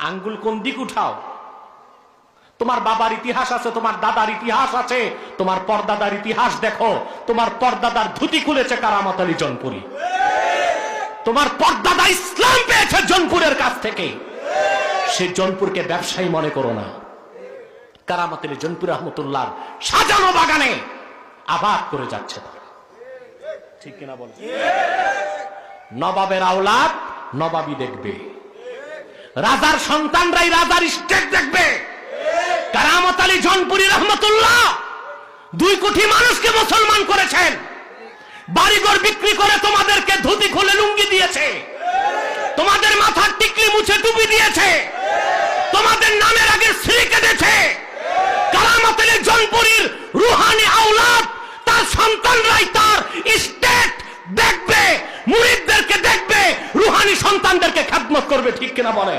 আঙ্গুল কোন দিক উঠাও? তোমার বাবার ইতিহাস আছে, তোমার দাদার ইতিহাস আছে, তোমার পরদাদার ইতিহাস দেখো। তোমার পরদাদার ধুতি খুলেছে কারামত আলী জৌনপুরি। তোমার পরদাদা ইসলাম পেয়েছে জৌনপুরের কাছ থেকে। সে জৌনপুরকে ব্যবসায়ী মনে করো না। কারামত আলী জৌনপুর রহমতুল্লাহ সাজানো বাগানে আবাদ করে যাচ্ছে। ঠিক কিনা বল? নবাবের আওলাদ নবাবী দেখবে, রাজার সন্তানরাই রাজার স্টেট দেখবে। কারামত আলী জৌনপুরি রহমতুল্লাহ 2 কোটি মানুষকে মুসলমান করেছেন। বাড়িঘর বিক্রি করে তোমাদেরকে ধুতি খুলে লুঙ্গি দিয়েছে, তোমাদের মাথার টিকলি মুছে টুপি দিয়েছে, তোমাদের নামের আগে শ্রী কেটেছে। কারামত আলী জৌনপুরির রুহানি আওলাদ, তার সন্তানরাই তার স্টেট দেখবে, মুরিদদেরকে দেখবে, রুহানি সন্তানদেরকে খেদমত করবে। ঠিক কিনা বলে?